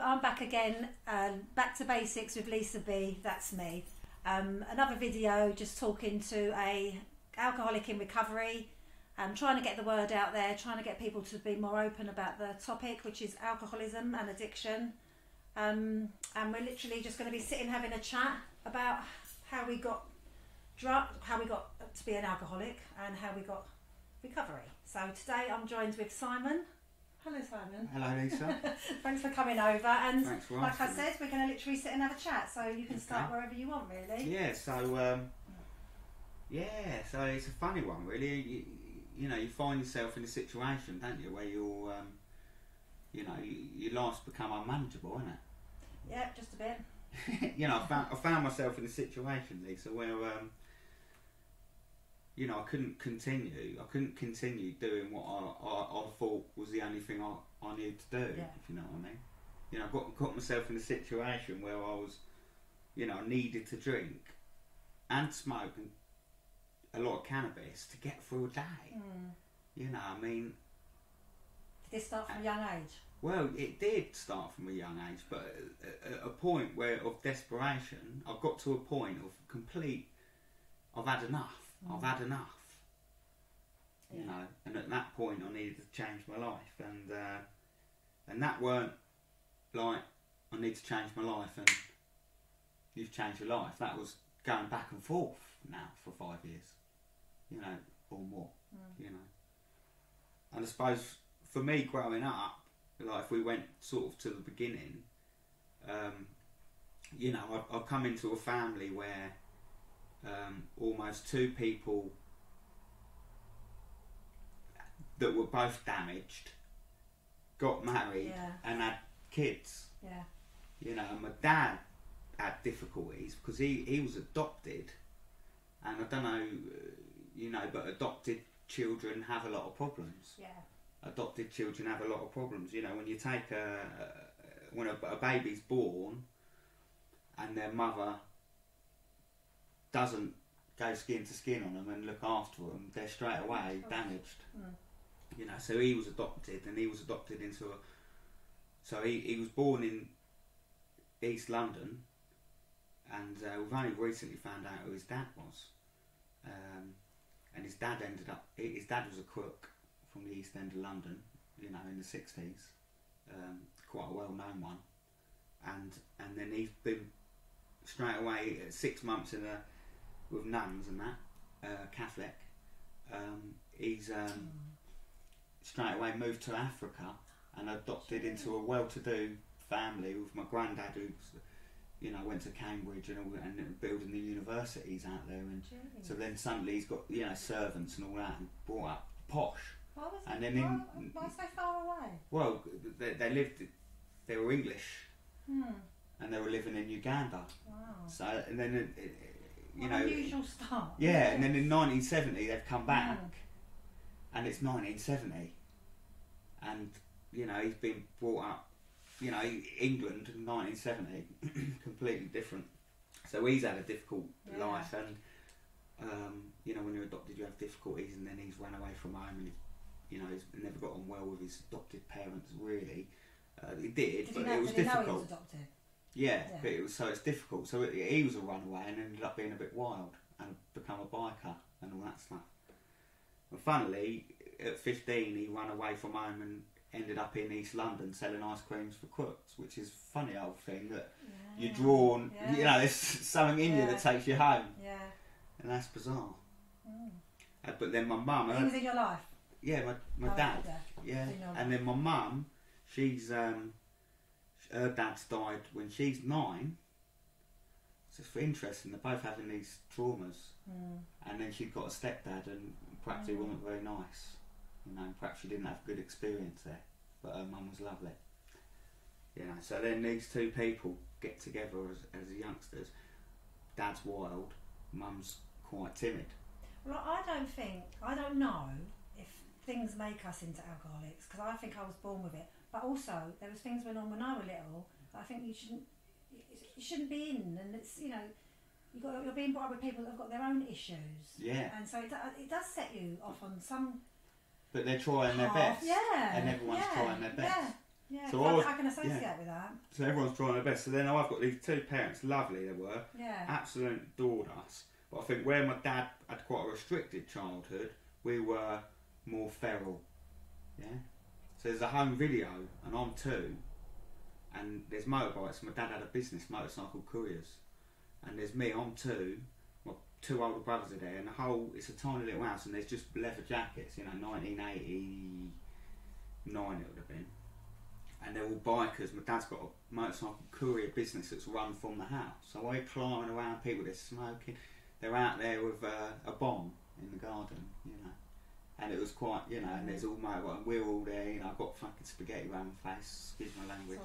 I'm back again, back to basics with Lisa B, that's me. Another video just talking to a alcoholic in recovery, trying to get the word out there, trying to get people to be more open about the topic, which is alcoholism and addiction. And we're literally just going to be sitting having a chat about how we got to be an alcoholic and how we got recovery. So today I'm joined with Simon. Hello Simon. Hello Lisa. Thanks for coming over, and Thanks for like I asking. said, we're going to literally sit and have a chat, so you can start wherever you want really. Yeah, so it's a funny one really. You know, you find yourself in a situation, don't you, where you're your life's become unmanageable, isn't it? Yeah, just a bit. You know, I found myself in a situation, Lisa, where I couldn't continue doing what I thought was the only thing I needed to do, if you know what I mean. You know, I got myself in a situation where I was, I needed to drink and smoke and a lot of cannabis to get through a day. You know, I mean... Did this start from a young age? Well, it did start from a young age, but at a point of desperation, I got to a point of complete, I've had enough. I've had enough, you know, and at that point I needed to change my life, and that weren't like I need to change my life and you've changed your life. That was going back and forth now for 5 years, you know, or more, you know. And I suppose for me growing up, like if we went sort of to the beginning, you know, I've come into a family where almost two people that were both damaged got married and had kids. Yeah. You know, and my dad had difficulties because he was adopted, and I don't know, you know, but adopted children have a lot of problems. Yeah. Adopted children have a lot of problems. You know, when you take when a baby's born and their mother doesn't go skin to skin on them and look after them, they're straight away damaged. You know, so he was adopted, and he was adopted into a... So he was born in East London, and we've only recently found out who his dad was. And his dad his dad was a crook from the East End of London, you know, in the 60s. Quite a well-known one. And then he's been straight away at 6 months with nuns and that, Catholic. He's straight away moved to Africa and adopted into a well-to-do family with my granddad, who, you know, went to Cambridge and building the universities out there. And so then suddenly he's got, you know, servants and all that, and brought up posh. Why was and it, then why so far away? Well, they were English, and they were living in Uganda. Wow. So, and then you know, unusual start. Yeah, and then in 1970 they've come back, and it's 1970, and you know, he's been brought up, you know, England in 1970, completely different. So he's had a difficult life, and you know, when you're adopted you have difficulties, and then he's run away from home, and you know, he's never got on well with his adopted parents really. He did, but it was difficult. Did he know he was adopted? Yeah, but it's difficult. So he was a runaway and ended up being a bit wild and become a biker and all that stuff. And funnily, at 15 he ran away from home and ended up in East London selling ice creams for crooks, which is a funny old thing that you're drawn, you know, there's something in you that takes you home. Yeah. And that's bizarre. But then my mum... He was in your life? Yeah, my dad. Yeah. And then my mum, she's... her dad's died when she's 9. So it's interesting, they're both having these traumas. And then she'd got a stepdad, and perhaps he wasn't very nice. You know, perhaps she didn't have a good experience there. But her mum was lovely. You know, so then these two people get together as youngsters. Dad's wild, mum's quite timid. Well, I don't know if things make us into alcoholics, because I think I was born with it. But also, there was things went on when I was little that I think you shouldn't be in, and it's, you know, you're being brought up with people that have got their own issues. Yeah. And so it does set you off on some. But they're trying their best. Yeah. And everyone's trying their best. Yeah, so I can associate with that. So everyone's trying their best. So then I've got these two parents, lovely they were, absolutely adored us. But I think where my dad had quite a restricted childhood, we were more feral. Yeah. So there's a home video, and I'm 2, and there's motorbikes. My dad had a business, motorcycle couriers, and there's me, I'm 2. My 2 older brothers are there, and it's a tiny little house, and there's just leather jackets. 1989 it would have been. And they're all bikers. My dad's got a motorcycle courier business that's run from the house. So we're climbing around, people, they're smoking. They're out there with a bomb in the garden, And it was quite, and there's all and we're all there, I've got fucking spaghetti around my face, excuse my language.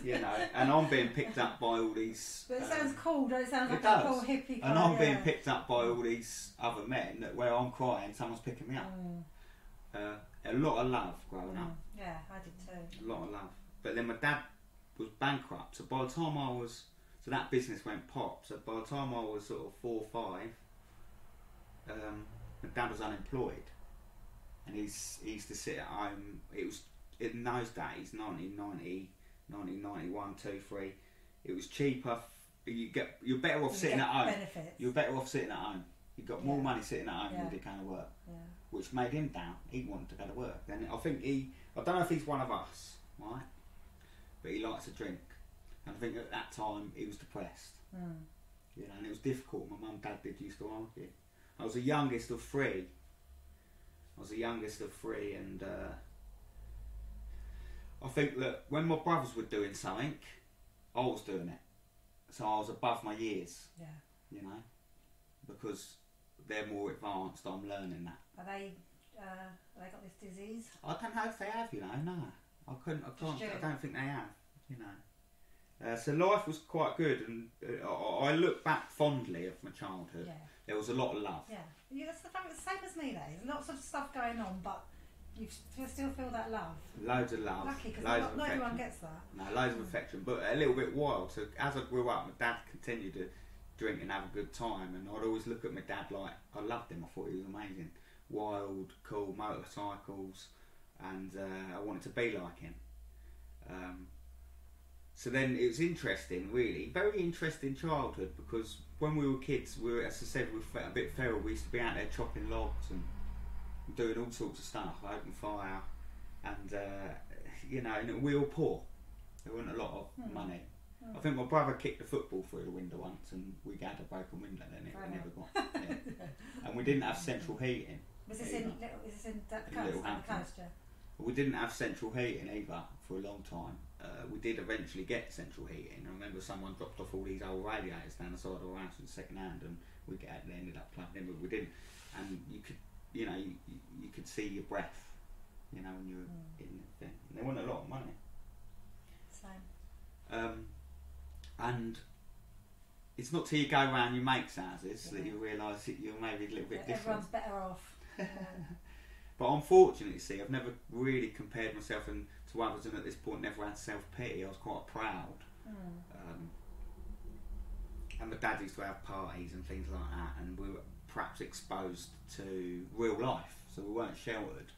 Right. And I'm being picked up by all these... But it sounds cool, don't it? Sounds like a cool hippie And I'm being picked up by all these other men that where I'm crying, someone's picking me up. A lot of love growing up. Yeah, I did too. A lot of love. But then my dad was bankrupt, so by the time I was... So that business went pop, so by the time I was sort of 4 or 5, my dad was unemployed. And he used to sit at home. It was, in those days, 1990, 1991, 2, 3, it was cheaper. You're better off sitting at home. Benefits. You're better off sitting at home. You got more money sitting at home than you did going to work. Yeah. Which made him down. He wanted to go to work. Then I think I don't know if he's one of us, right? But he likes to drink. And I think at that time he was depressed. And it was difficult. My mum and dad used to argue. I was the youngest of 3. And I think that when my brothers were doing something, I was doing it. So I was above my years. Yeah. Because they're more advanced, I'm learning that. Have they got this disease? I don't know if they have, no. I don't think they have, So life was quite good, and I look back fondly of my childhood. Yeah. There was a lot of love. Yeah, that's the same as me. There's lots of stuff going on, but you still feel that love. Loads of love. Lucky, because not everyone gets that. No, loads of affection, but a little bit wild. So as I grew up, my dad continued to drink and have a good time, and I'd always look at my dad like I loved him. I thought he was amazing, wild, cool, motorcycles, and I wanted to be like him. So then it was interesting, really, very interesting childhood, because when we were kids, as I said, we were a bit feral. We used to be out there chopping logs and doing all sorts of stuff, open fire, and and we were poor. There wasn't a lot of money. I think my brother kicked the football through the window once, and we had a broken window. Then it never got. And we didn't have central heating. Was this in the coast? Yeah. We didn't have central heating either for a long time. We did eventually get central heating. I remember someone dropped off all these old radiators down the side of our house in second hand, and they ended up plugged in, but we didn't. And you could, you could see your breath, when you were in the thing. And there wasn't a lot of money. Same. And it's not till you go around your mates' houses that you realise that you're maybe a little bit different. Everyone's better off. But unfortunately, I've never really compared myself to others, and at this point never had self-pity. I was quite proud. And my dad used to have parties and things like that, and we were perhaps exposed to real life, so we weren't sheltered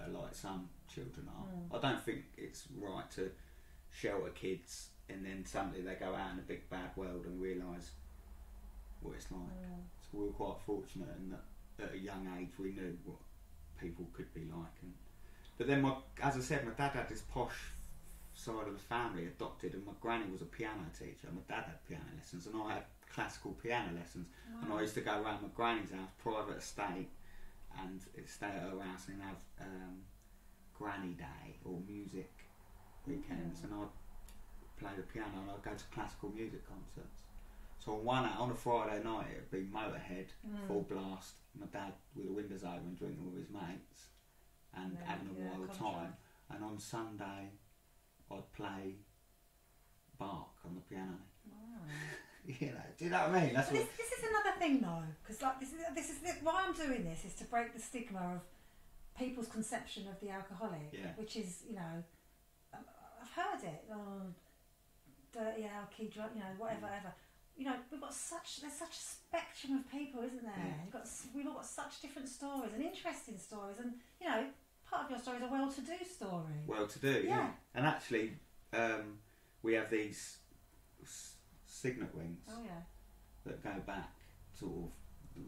like some children are. I don't think it's right to shelter kids and then suddenly they go out in the big bad world and realise what it's like. So we were quite fortunate in that at a young age we knew what people could be like. But then, as I said, my dad had this posh side of the family adopted, and my granny was a piano teacher. My dad had piano lessons, and I had classical piano lessons. And I used to go around my granny's house, private estate, and stay at her house and have granny day or music weekends, and I'd play the piano and I'd go to classical music concerts. So on a Friday night it'd be Motorhead, full blast, my dad with the windows open drinking with his mates and having a wild time. And on Sunday I'd play Bach on the piano. Wow. Do you know what I mean? This is another thing though, because this is why I'm doing this is to break the stigma of people's conception of the alcoholic, which is, I've heard it, dirty alky, drug, whatever. We've got there's such a spectrum of people, isn't there? We've all got such different stories and interesting stories, and part of your story is a well-to-do story. Well-to-do, yeah. And actually, we have these signet rings that go back, sort of.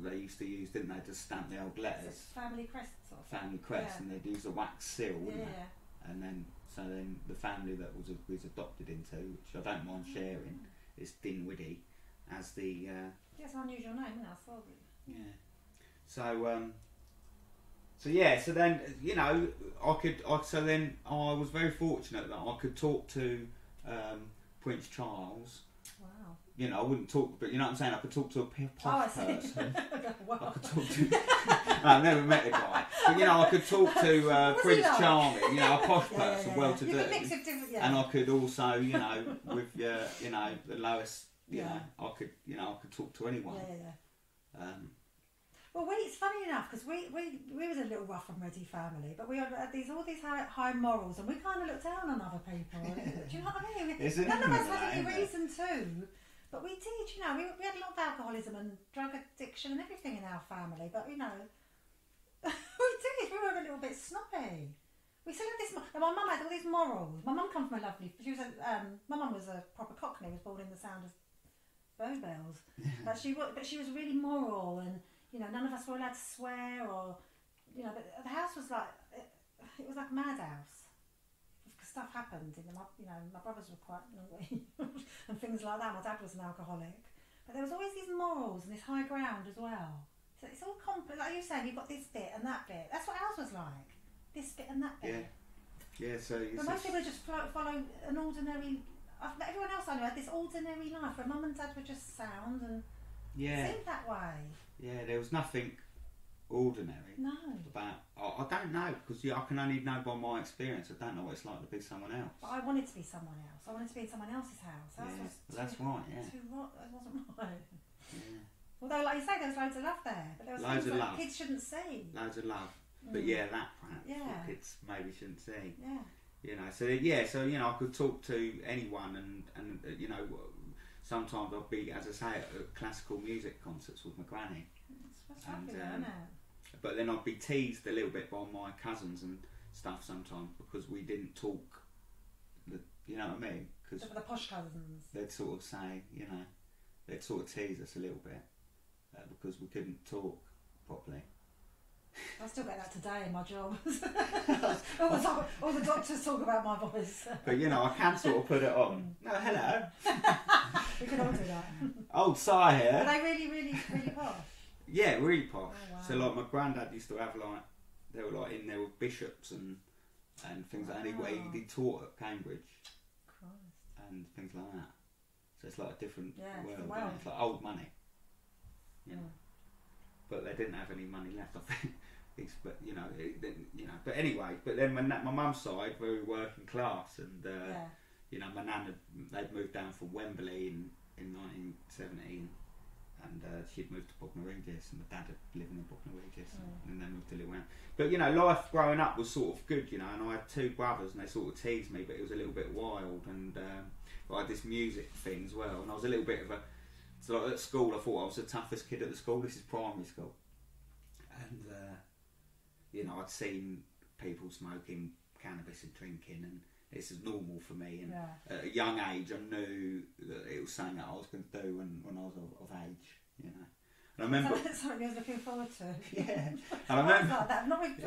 They used to use, didn't they, to stamp the old letters. Family crest, sort of. Family crest, and they'd use a wax seal, wouldn't they? And then, the family that was adopted into, which I don't mind sharing, is Dinwiddie, as the. It's an unusual name, isn't it? I thought. Yeah. So then, you know, so then I was very fortunate that I could talk to Prince Charles. Wow. You know, I wouldn't talk, but you know what I'm saying? I could talk to a posh person. Wow. I could talk to... I've never met the guy. But, you know, I could talk to Prince Charming, you know, a posh person, well-to-do. And I could also, you know, with, you know, the lowest, you know, I could talk to anyone. Well, it's funny enough because we was a little rough and ready family, but we had all these high morals, and we kind of looked down on other people. Do you know what I mean? None of us had any reason to, but we did. You know, we had a lot of alcoholism and drug addiction and everything in our family. But you know, we did. We were a little bit snobby. We still had this. And my mum had all these morals. My mum comes from a lovely. My mum was a proper Cockney. Was born in the sound of bow bells, but she was really moral and. You know, none of us were allowed to swear or, you know, but the house was like, it was like a madhouse. Stuff happened. My brothers were quite naughty and things like that. My dad was an alcoholic. But there was always these morals and this high ground as well. So it's all complex. Like you're saying, you've got this bit and that bit. That's what ours was like. This bit and that bit. Yeah, so... But most people just follow an ordinary... Everyone else I knew had this ordinary life where mum and dad were just sound and it seemed that way. Yeah, there was nothing ordinary about... I don't know, because I can only know by my experience. I don't know what it's like to be someone else. But I wanted to be someone else. I wanted to be in someone else's house. That's right, yeah. That wasn't right. Yeah. Although, like you say, there was loads of love there. But there was loads of love. Kids shouldn't see. Loads of love. But that perhaps what kids maybe shouldn't see. Yeah. You know, so you know, I could talk to anyone and you know... Sometimes I'll be, as I say, at classical music concerts with my granny. That's popular, isn't it? But then I'd be teased a little bit by my cousins and stuff sometimes because we didn't talk. You know what I mean? Cause the posh cousins. They'd sort of say, you know, they'd sort of tease us a little bit because we couldn't talk properly. I still get that today in my job. all the doctors talk about my voice. But you know, I can sort of put it on. Oh, hello. We can all do that. Old Si here. Are they really, really, really posh? Yeah, really posh. Oh, wow. So like my granddad used to have they were like in there with bishops and things like that. And he taught at Cambridge. Christ. And things like that. So it's like a different world. It's like old money. You know. But they didn't have any money left, I think. But you know, But anyway, but then my mum's side, very working class, and you know, my nan they'd moved down from Wembley in 1970, and she'd moved to Bognor Regis, and my dad had lived in Bognor Regis, and then moved to Llewellyn. But you know, life growing up was sort of good, you know, and I had two brothers, and they sort of teased me, but it was a little bit wild, and I had this music thing as well, and I was a little bit of a. So like at school, I thought I was the toughest kid at the school. This is primary school, and you know, I'd seen people smoking cannabis and drinking, and this is normal for me. And at a young age, I knew that it was something that I was going to do when I was of age. You know, and I remember something I was looking forward to. Yeah, and I remember like that. Not with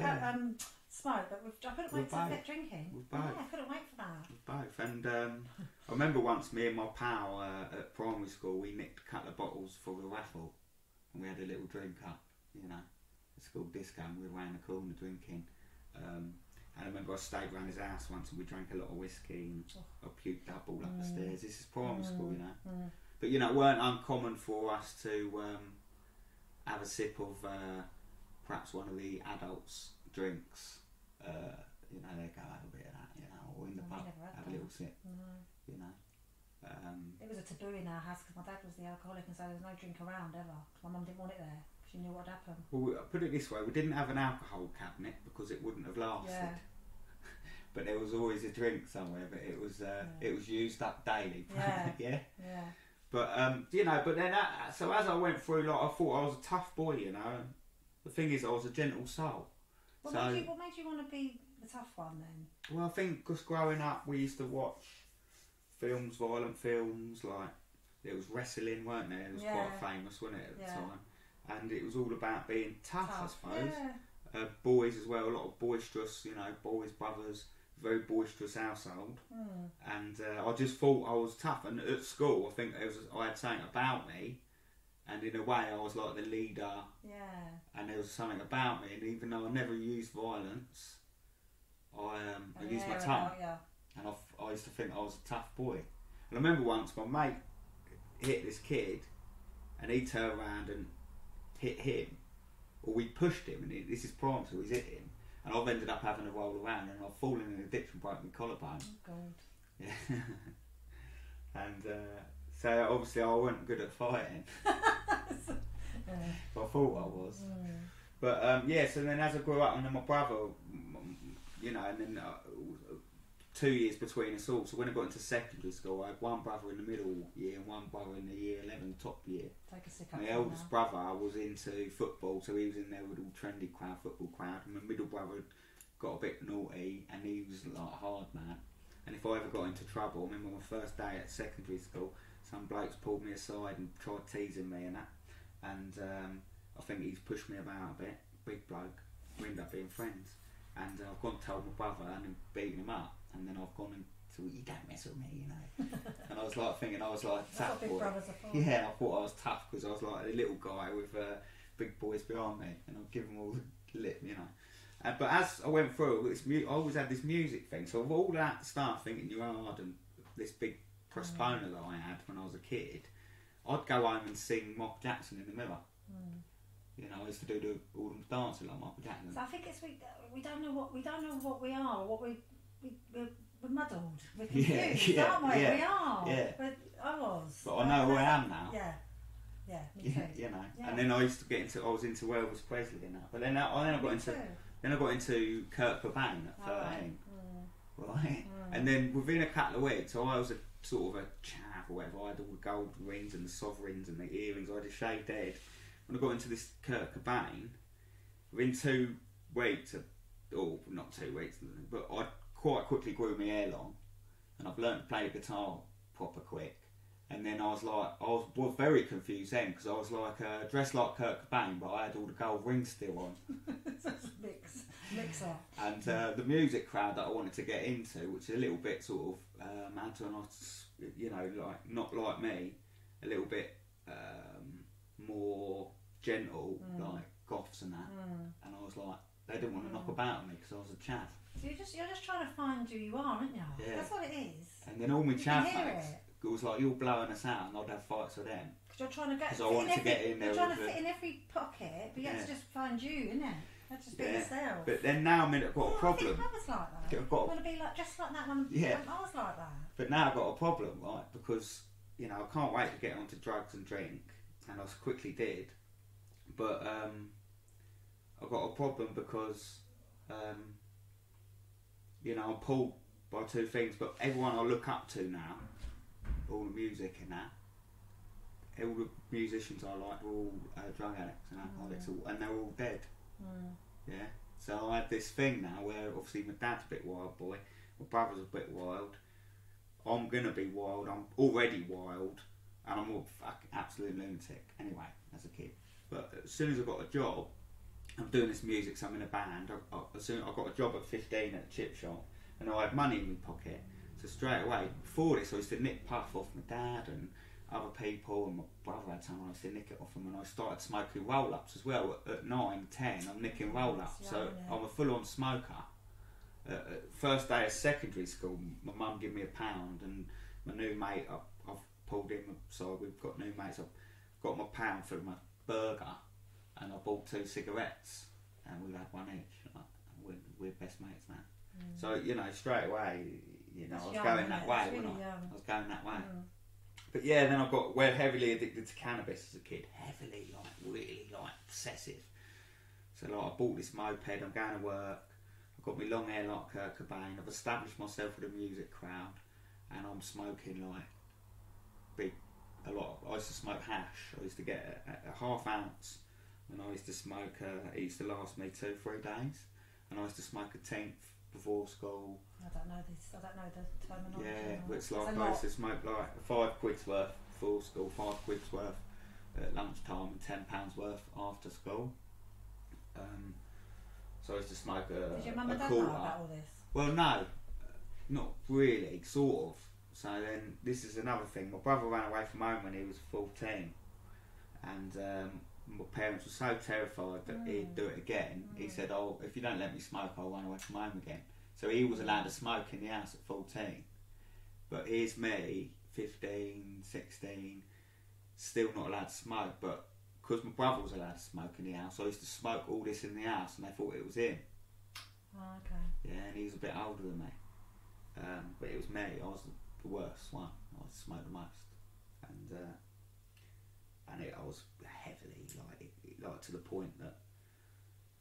smoke, but I couldn't wait to get drinking. With both. Yeah, I couldn't wait for that. With both, and I remember once me and my pal at primary school, we nicked a couple of bottles for the raffle, and we had a little drink up, you know, a school disco, and we were around the corner drinking. And I remember I stayed around his house once, and we drank a lot of whiskey, and I puked up all up the stairs. This is primary school, you know. But you know, it weren't uncommon for us to have a sip of perhaps one of the adults' drinks. You know, they go have a bit of that, you know, or in the pub have a little sip, you know. It was a taboo in our house because my dad was the alcoholic, and so there was no drink around ever. My mum didn't want it there. She knew what would happen. Well, put it this way, we didn't have an alcohol cabinet because it wouldn't have lasted. Yeah. But there was always a drink somewhere. But it was used up daily. Yeah. Yeah. But you know, but then so as I went through, like I thought I was a tough boy, you know. The thing is, I was a gentle soul. What made you want to be the tough one then? Well, I think because growing up we used to watch films, violent films, like there was wrestling, weren't there? It was quite famous, wasn't it, at the time? And it was all about being tough. I suppose. Yeah. Boys as well, a lot of boisterous, boys, brothers, very boisterous household. And I just thought I was tough. And at school, I think I had something about me, and in a way I was like the leader. Yeah. And there was something about me, and even though I never used violence, I used my tongue. And I used to think I was a tough boy. And I remember once my mate hit this kid, and he turned around and hit him, or we pushed him, and this is prime, so he's hit him, and I've ended up having to roll around, and I've fallen in a ditch and broken my collarbone. Oh God. Yeah. And so obviously I wasn't good at fighting. But I thought I was. But so then as I grew up, and then my brother, and then 2 years between us all. So when I got into secondary school, I had one brother in the middle year and one brother in the year 11 top year. Take a sick My eldest brother was into football, so he was in there with all trendy football crowd. And my middle brother got a bit naughty, and he was like a hard man. And if I ever got into trouble, I remember my first day at secondary school, some blokes pulled me aside and tried teasing me and that. And I think he's pushed me about a bit, big bloke. We ended up being friends. And I've gone and told my brother and then beaten him up. And then I've gone and said, you don't mess with me, And I was like thinking I was like a tough boy. Yeah, I thought I was tough because I was like a little guy with big boys behind me. And I'd give them all the lip, but as I went through, I always had this music thing. So of all that stuff, thinking you're hard and this big persona that I had when I was a kid, I'd go home and sing Michael Jackson in the mirror. I used to do all them dancing like Michael Jackson. So I think it's we don't know what we are, what we're muddled, we're confused, aren't we? Yeah, we are. Yeah. But I was. But I know who I am now. Yeah. Yeah. Me too. Yeah. And then I used to get into. I was into Elvis Presley and that. But then I got into. Then I got into Kurt Cobain at 13. Right. And then within a couple of weeks, I was a sort of a chav or whatever. I had all the gold rings and the sovereigns and the earrings. I had a shaved head. When I got into this Kurt Cobain, within 2 weeks, or not 2 weeks, but I quite quickly grew my hair long, and I've learnt to play the guitar proper quick. And then I was very confused then, because I was like dressed like Kurt Cobain, but I had all the gold rings still on. Mix up. And the music crowd that I wanted to get into, which is a little bit sort of like not like me, a little bit more gentle, like goths and that. And I was like, they didn't want to knock about me because I was a chav. So you're just trying to find who you are, aren't you? Yeah. That's what it is. And then all my chav mates, it was like, you're blowing us out, and I'd have fights with them. Because you're trying to get. Because I wanted to get in there. You're trying to fit in every pocket, but you have to just find you, innit? That's just be yourself. But then now I've got a problem. I was like that. I want to be like just like that one. Yeah. I was like that. But now I've got a problem, right? Because I can't wait to get onto drugs and drink, and I quickly did. But I've got a problem because I'm pulled by 2 things. But everyone I look up to now, all the music and that, all the musicians I like are all drug addicts and alcoholics, and they're all dead. Yeah. So I had this thing now where obviously my dad's a bit wild boy, my brother's a bit wild, I'm gonna be wild, I'm already wild, and I'm all fucking absolute lunatic anyway as a kid. But as soon as I got a job, I'm doing this music, so I'm in a band. As soon as I got a job at 15 at a chip shop, and I had money in my pocket, so straight away before this I used to nick puff off my dad and other people, and my brother had some, I used to nick it off him, and I started smoking roll-ups as well. At 9, 10, I'm nicking roll-ups, so I'm a full-on smoker. First day of secondary school, my mum gave me £1, and my new mate, I've pulled him aside, we've got new mates, I've got my £1 for my burger, and I bought 2 cigarettes, and we had one each. We're best mates now. So, straight away, I was going that way, wasn't I? I was going that way. But yeah, then I got heavily addicted to cannabis as a kid. Heavily, really obsessive. So I bought this moped, I'm going to work, I've got my long hair like Kurt Cobain, I've established myself with a music crowd, and I'm smoking a lot. I used to smoke hash. I used to get a half ounce, and I used to smoke, it used to last me 2-3 days. and I used to smoke a 10th before school. I don't know the terminology. Yeah, no. it's like I used to smoke like £5 worth before school, £5 worth at lunchtime, and £10 worth after school. So I used to smoke a Did your mum and dad quarter. know about all this? Well, no, not really, sort of. So then this is another thing. My brother ran away from home when he was 14, and my parents were so terrified that he'd do it again. He said, "Oh, if you don't let me smoke, I'll run away from home again." So he was allowed to smoke in the house at 14. But here's me, 15, 16, still not allowed to smoke. But because my brother was allowed to smoke in the house, I used to smoke all this in the house, and they thought it was him. Oh, okay. Yeah, and he was a bit older than me. But it was me. I was the worst one. I smoked the most, and I was heavily like to the point that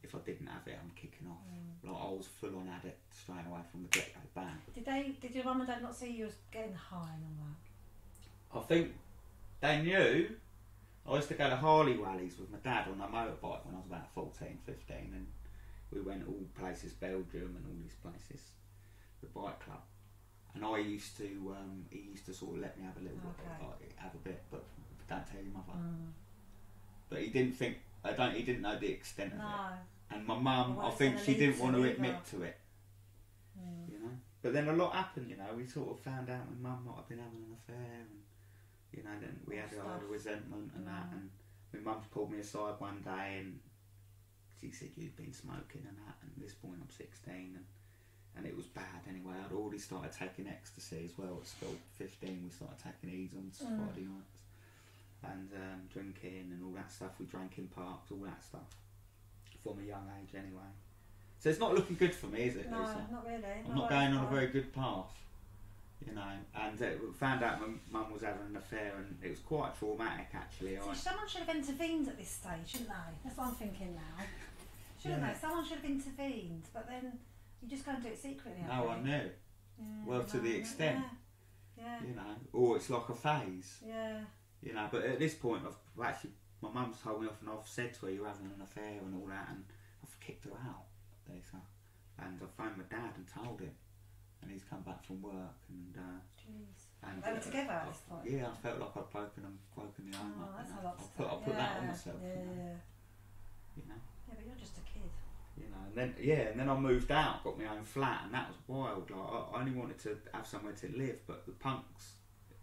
if I didn't have it, I'm kicking off. Like I was full on addict straight away from the get-go. Bang. Did your mum and dad not see you as getting high and all that? I think they knew. I used to go to Harley rallies with my dad on a motorbike when I was about 14, 15, and we went all places, Belgium and all these places, the bike club. And I used to, he used to sort of let me have a little bit, have a bit, but don't tell your mother. But he didn't think, he didn't know the extent of it. And my mum, I think she didn't want to admit to it, you know. But then a lot happened, you know. We sort of found out my mum might have been having an affair, and you know, then we had a lot of resentment and that. And my mum pulled me aside one day and she said, "You've been smoking and that." And at this point, I'm 16, and it was bad anyway. I'd already started taking ecstasy as well at school. 15, we started taking E's on Friday nights, and drinking and all that stuff. We drank in parks, all that stuff, from a young age anyway. So it's not looking good for me, is it, No, Lisa? not really. I'm not going on a very good path, you know. And found out my mum was having an affair, and it was quite traumatic actually. So someone should have intervened at this stage, shouldn't they? That's what I'm thinking now. Shouldn't they? Someone should have intervened, but then you just go and do it secretly. No, I knew. Yeah, Well, to the extent, yeah. you know, or it's like a phase. Yeah. You know, but at this point, I've actually, my mum's told me off, and I've said to her, "You're having an affair" and all that, and I've kicked her out. And I phoned my dad and told him, and he's come back from work, and and they were together at this point. Yeah, I felt like I'd broken the home up. That's a lot to I put that on myself. Yeah. You know. Yeah, but you're just a kid. You know, and then I moved out, got my own flat, and that was wild. Like I only wanted to have somewhere to live, but the punks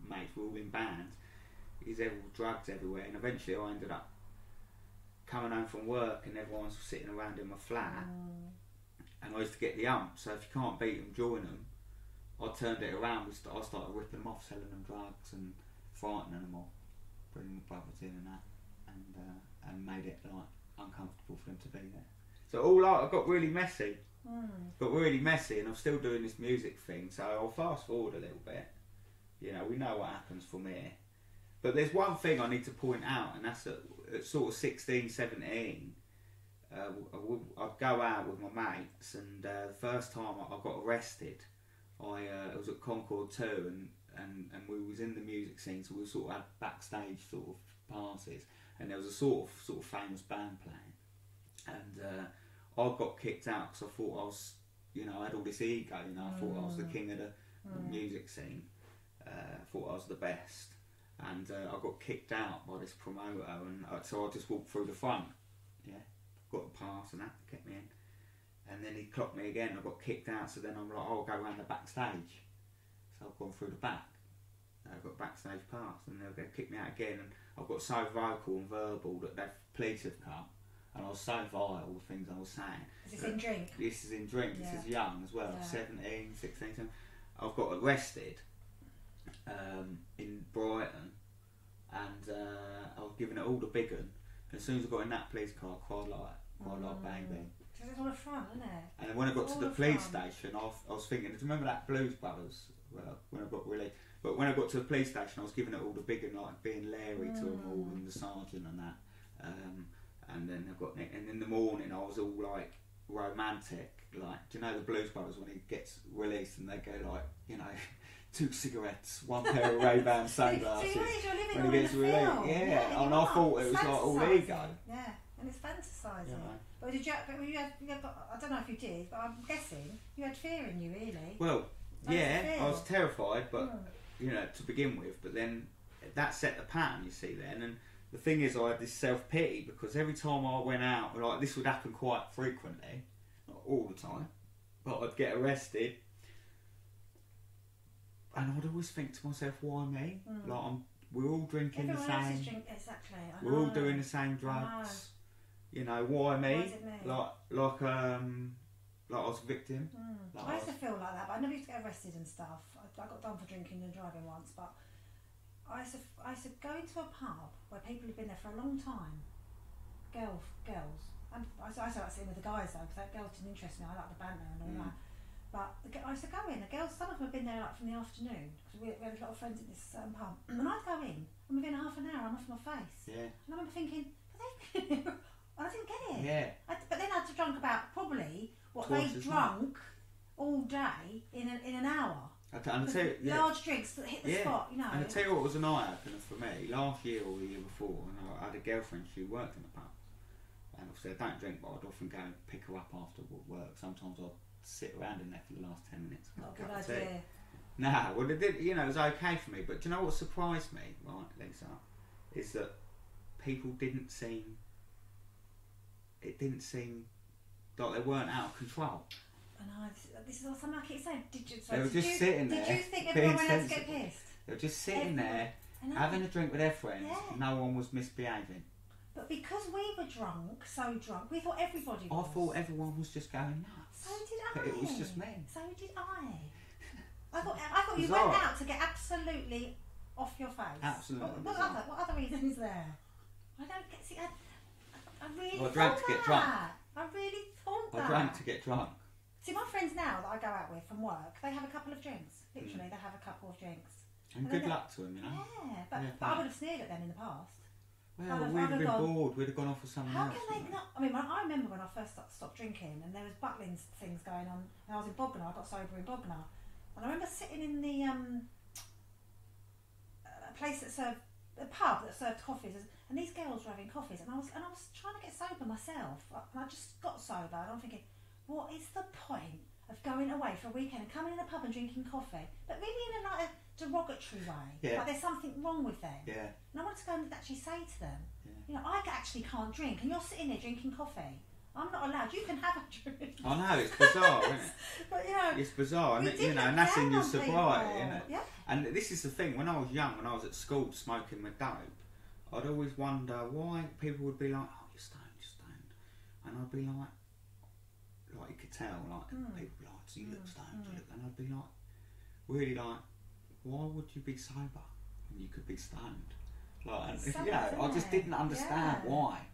mates were all in bands. There's drugs everywhere, and eventually I ended up coming home from work, and everyone's sitting around in my flat, and I used to get the ump. So if you can't beat them, join them. I turned it around. I started ripping them off, selling them drugs, and frightening them all, bringing my brothers in and that, and made it like uncomfortable for them to be there. So I got really messy. Got really messy, and I'm still doing this music thing. So I'll fast forward a little bit. You know, we know what happens from here. But there's one thing I need to point out, and that's at sort of 16, 17, I'd go out with my mates, and the first time I got arrested, I was at Concord 2, and we was in the music scene, so we sort of had backstage sort of passes, and there was a sort of famous band playing, and I got kicked out because I thought I was, you know, I had all this ego, you know, I thought I was the king of the music scene, thought I was the best. And I got kicked out by this promoter, and so I just walked through the front, got a pass and that, kept me in. And then he clocked me again, I got kicked out, so then I'm like, I'll go around the backstage. So I've gone through the back, I've got a backstage pass, and they're going to kick me out again, and I've got so vocal and verbal that the police have come, and I was so vile with things I was saying. Is this in drink? This is in drink, Yeah. This is young as well, 17, 16, 17. I've got arrested in Brighton, and I was giving it all the big un. And as soon as I got in that police car, I cried like baby. Because it's all a front, isn't it? And then when I got to the police station, I was thinking, do you remember that Blues Brothers? Well, when I got really, but when I got to the police station, I was giving it all the big un, like being Larry to them all, and the sergeant and that. And then and in the morning, I was all like romantic, like, do you know the Blues Brothers when he gets released and they go like, you know, 2 cigarettes, 1 pair of Ray-Ban sunglasses when he gets released. Yeah, and I thought it was like all ego. Yeah, and it's fantasising. You know? But did you? But I don't know if you did, but I'm guessing you had fear in you, really. Well, yeah, I was terrified, but to begin with. But then that set the pattern, you see. Then, and the thing is, I had this self pity because every time I went out, like this would happen quite frequently, not all the time, but I'd get arrested, and I'd always think to myself, "Why me? Like we're all drinking Everyone the else is same. drink, exactly. We're all doing the same drugs. You know, why me? Why is it me? Like I was a victim. Like I used to feel like that, but I never used to get arrested and stuff. I got done for drinking and driving once, but I used to go into a pub where people had been there for a long time. Girls. And I used to like sitting with the guys though, because girls didn't interest me. I like the banter and all that. But I used to go in. The girls, some of them had been there like from the afternoon because we had a lot of friends in this pub. And I'd go in, and within half an hour, I'm off my face. Yeah. And I remember thinking, I didn't get it. Yeah. But then I'd drunk about probably what they drunk all day in an hour. Large drinks that hit the spot, you know. And I tell you what was an eye opener for me. Last year or the year before, I had a girlfriend. She worked in the pub, and obviously I don't drink, but I'd often go and pick her up after work. Sometimes I'd sit around in there for the last 10 minutes. Not a good idea. Nah, well it did. You know, it was okay for me. But do you know what surprised me, right, Lisa, is that people didn't seem. It didn't seem like they weren't out of control. And this is something I keep saying. They were just sitting there. Did you think everyone went out to get pissed? They were just sitting there, having a drink with their friends. Yeah. No one was misbehaving. But because we were drunk, so drunk, we thought everybody was. I thought everyone was just going nuts. So did I. But it was just me. So did I. I thought you went out to get absolutely off your face. Absolutely. What other reason is there? I don't get. See, I really I drank to get drunk. I really thought that. I drank to get drunk. See, my friends now that I go out with from work, they have a couple of drinks. Literally, they have a couple of drinks. And good luck to them, you know. Yeah, but I would have sneered at them in the past. Well, we'd have been bored. We'd have gone off with someone else. How can they not? I mean, I remember when I first stopped drinking, and there was buttling things going on. And I was in Bognor. I got sober in Bognor, and I remember sitting in the a place that served a pub that served coffees, and these girls were having coffees, and I was trying to get sober myself, and I just got sober, and I'm thinking, what is the point of going away for a weekend and coming in a pub and drinking coffee, but really in a derogatory way? Like there's something wrong with them. Yeah. And I wanted to go and actually say to them, you know, I actually can't drink, and you're sitting there drinking coffee. I'm not allowed. You can have a drink. I know, it's bizarre, isn't it? But you know, it's bizarre, and you know, and that's in your sobriety, isn't it? Yeah. And this is the thing. When I was young, when I was at school smoking my dope, I'd always wonder why people would be like, "Oh, you're stoned," and I'd be like you could tell, like people were like, "So you look stoned," and I'd be like, really like, why would you be sober when you could be stoned? Like, and, I just didn't understand why.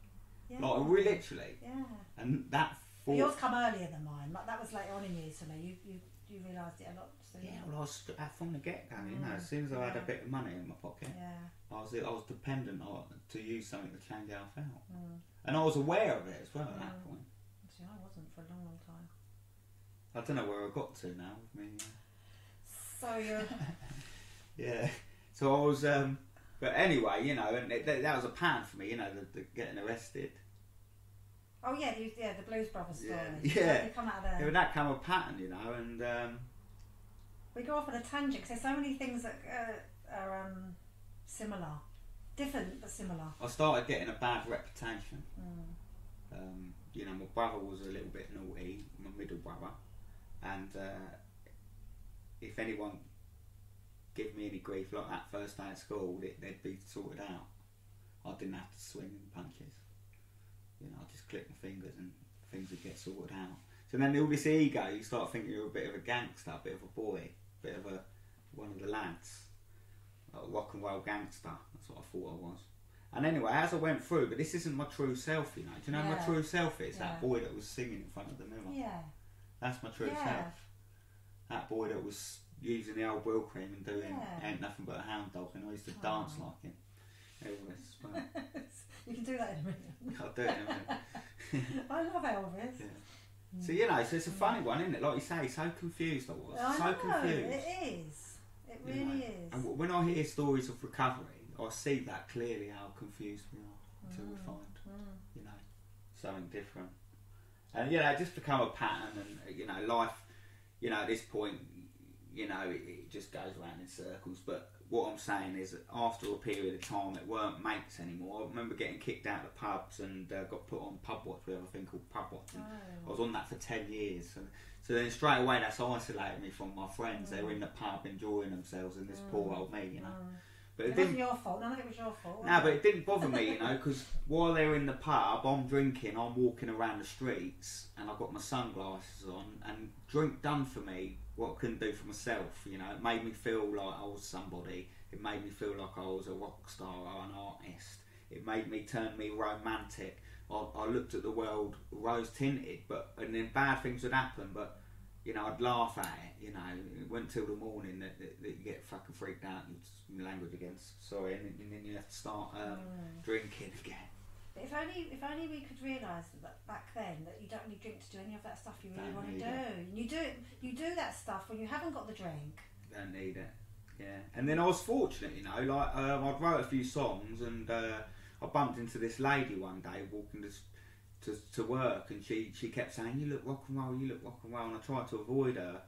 Yeah. Like, we literally. Yeah. And that. But yours come earlier than mine. That was later on in years for me. You realised it a lot sooner. Yeah, well, I was from the get-go. You know, as soon as I had a bit of money in my pocket, I was dependent on to use something to change how I felt, and I was aware of it as well at that point. See, I wasn't for a long, long time. I don't know where I got to now with me. So you're. Yeah. So I was. But anyway, you know, and that was a pattern for me. You know, the getting arrested. Oh yeah, the Blues Brothers story. Yeah. Come out of there. Yeah, that kind of pattern, you know, and we go off on a tangent because there's so many things that are similar, different but similar. I started getting a bad reputation. You know, my brother was a little bit naughty, my middle brother, and if anyone gave me any grief like that first day at school, they'd be sorted out. I didn't have to swing punches. You know, I just click my fingers and things would get sorted out. So then all this ego, you start thinking you're a bit of a gangster, a bit of a boy, a bit of one of the lads, a rock and roll gangster. That's what I thought I was. And anyway, as I went through, but this isn't my true self, you know. Do you know my true self is? That boy that was singing in front of the mirror. Yeah. That's my true self. That boy that was using the old wheel cream and doing ain't nothing but a hound dog, and I used to dance like him. Elvis. You can do that in a minute. I'll do it in a minute. I love Elvis. Yeah. So you know, so it's a funny one, isn't it? Like you say, so confused I was. I know, confused. It is. It really is. And when I hear stories of recovery, I see that clearly how confused we are until we find, you know, something different. And you know, it just become a pattern, and you know, life, you know, at this point, you know, it just goes around in circles. But what I'm saying is that after a period of time, it weren't mates anymore. I remember getting kicked out of the pubs and got put on pub watch. We have a thing called pub watch. I was on that for 10 years. And so then straight away, that's isolated me from my friends. They were in the pub enjoying themselves, and this poor old me, you know. But it wasn't your fault. None of it was your fault. No, but it didn't bother me, you know, because while they're in the pub, I'm drinking, I'm walking around the streets, and I've got my sunglasses on, and drink done for me what I couldn't do for myself, you know. It made me feel like I was somebody. It made me feel like I was a rock star or an artist. It made me turn me romantic. I looked at the world rose tinted, and then bad things would happen, but you know, I'd laugh at it, you know. It went till the morning that you get fucking freaked out, and language again, sorry, and then you have to start drinking again. But if only we could realise that back then that you don't need drink to do any of that stuff you really want to do. And you do that stuff when you haven't got the drink. Don't need it, yeah. And then I was fortunate, you know, like I wrote a few songs, and I bumped into this lady one day walking to work, and she kept saying, "You look rock and roll, you look rock and roll," and I tried to avoid her.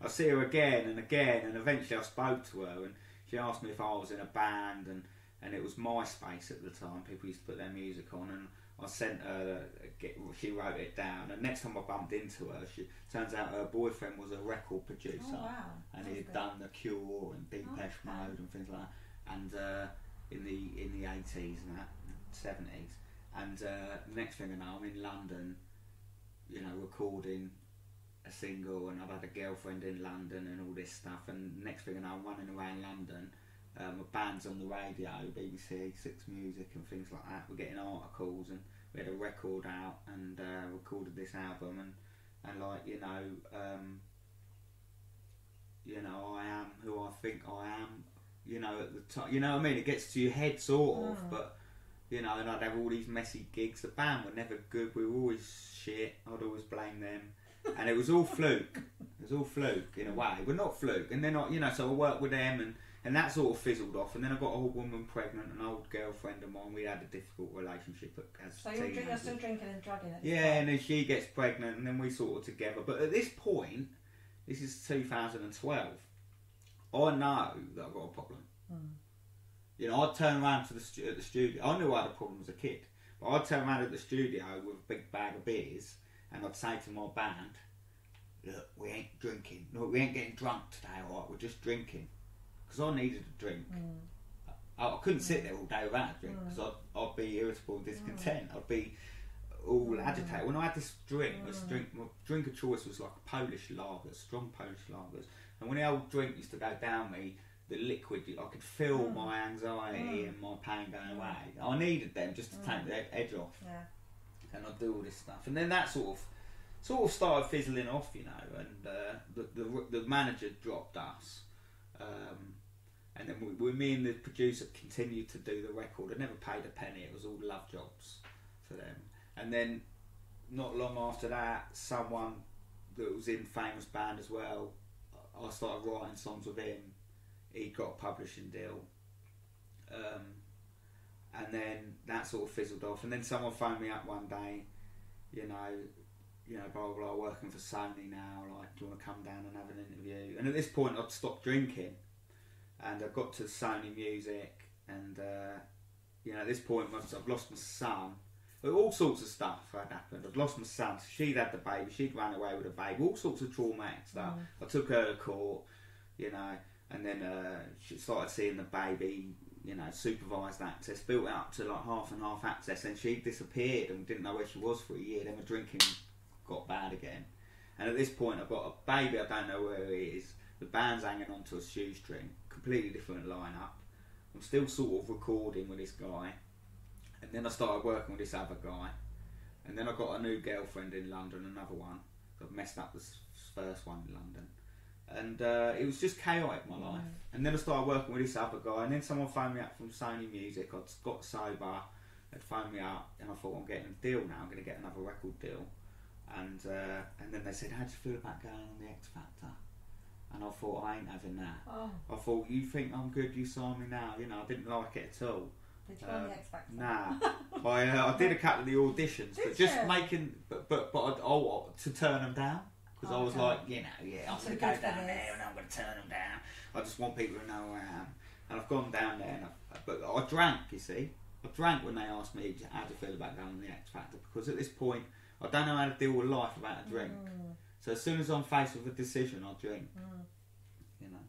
I see her again and again, and eventually I spoke to her, and she asked me if I was in a band, and it was MySpace at the time. People used to put their music on, and I sent her, she wrote it down, and next time I bumped into her, turns out her boyfriend was a record producer. Oh, wow. And he'd done The Cure and Depeche Mode and things like that, and in the 80s and that, 70s. And the next thing I know, I'm in London, you know, recording a single, and I've had a girlfriend in London and all this stuff. And next thing I know, I'm running around London. My band's on the radio, BBC, Six Music and things like that. We're getting articles, and we had a record out, and recorded this album, and like, you know, I am who I think I am, you know, at the time. You know what I mean? It gets to your head, sort of, but. You know, and I'd have all these messy gigs. The band were never good. We were always shit. I'd always blame them. And it was all fluke. It was all fluke, in a way. But not fluke. And then, you know, so I worked with them, and that sort of fizzled off. And then I got an old woman pregnant, an old girlfriend of mine. We had a difficult relationship as so you're still drinking and drugging at this point. point. And then she gets pregnant, and then we sort of together. But at this point, this is 2012, I know that I've got a problem. You know, I'd turn around at the studio. I knew I had a problem as a kid, but I'd turn around at the studio with a big bag of beers, and I'd say to my band, "Look, we ain't drinking. No, we ain't getting drunk today, all right? We're just drinking." Because I needed a drink. I couldn't sit there all day without a drink, because I'd be irritable and discontent. I'd be all agitated. When I had this drink, my drink of choice was like a Polish lager, strong Polish lagers. And when the old drink used to go down me, the liquid, I could feel my anxiety and my pain going away. I needed them just to take the edge off. Yeah. And I'd do all this stuff. And then that sort of started fizzling off, you know, and the manager dropped us. And then me and the producer continued to do the record. I never paid a penny. It was all love jobs for them. And then not long after that, someone that was in Famous Band as well, I started writing songs with him. He got a publishing deal, and then that sort of fizzled off. And then someone phoned me up one day, you know, blah blah blah, working for Sony now. Like, do you want to come down and have an interview? And at this point, I'd stopped drinking, and I got to Sony Music, and you know, at this point, I've lost my son. All sorts of stuff had happened. I'd lost my son. So she'd had the baby. She'd run away with the baby. All sorts of traumatic stuff. I took her to court, you know. And then she started seeing the baby, you know, supervised access, built it up to like half and half access, and she disappeared and didn't know where she was for a year. Then my drinking got bad again. And at this point, I've got a baby, I don't know where he is. The band's hanging onto a shoestring, completely different lineup. I'm still sort of recording with this guy. And then I started working with this other guy. And then I got a new girlfriend in London, another one. I've messed up this first one in London. And it was just chaotic, my life. And then I started working with this other guy, and then someone phoned me up from Sony Music. I'd got sober, they'd phoned me up, and I thought, I'm getting a deal now, I'm going to get another record deal. And then they said, how do you feel about going on the X Factor? And I thought, I ain't having that. I thought, you think I'm good, you sign me now? You know, I didn't like it at all. Did you go on the X Factor? Nah. I did a couple of the auditions, but just making, but to turn them down. Because I was like, you know, I'm going to go down there and I'm going to turn them down. I just want people to know where I am. And I've gone down there, but I drank, you see. I drank when they asked me how to feel about going on the X Factor. Because at this point, I don't know how to deal with life without a drink. So as soon as I'm faced with a decision, I'll drink. You know.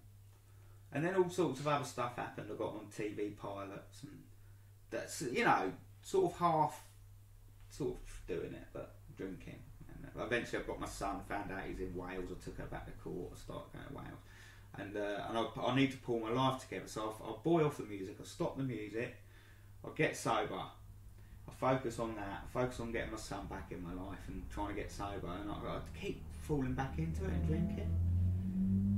And then all sorts of other stuff happened. I got on TV pilots and that's, you know, sort of half doing it, but drinking. And eventually I got my son, found out he's in Wales. I took her back to court. I started going to Wales. And I need to pull my life together. So I'll boy off the music. I'll stop the music. I'll get sober. I focus on that. I focus on getting my son back in my life and trying to get sober. And I keep falling back into it and drinking.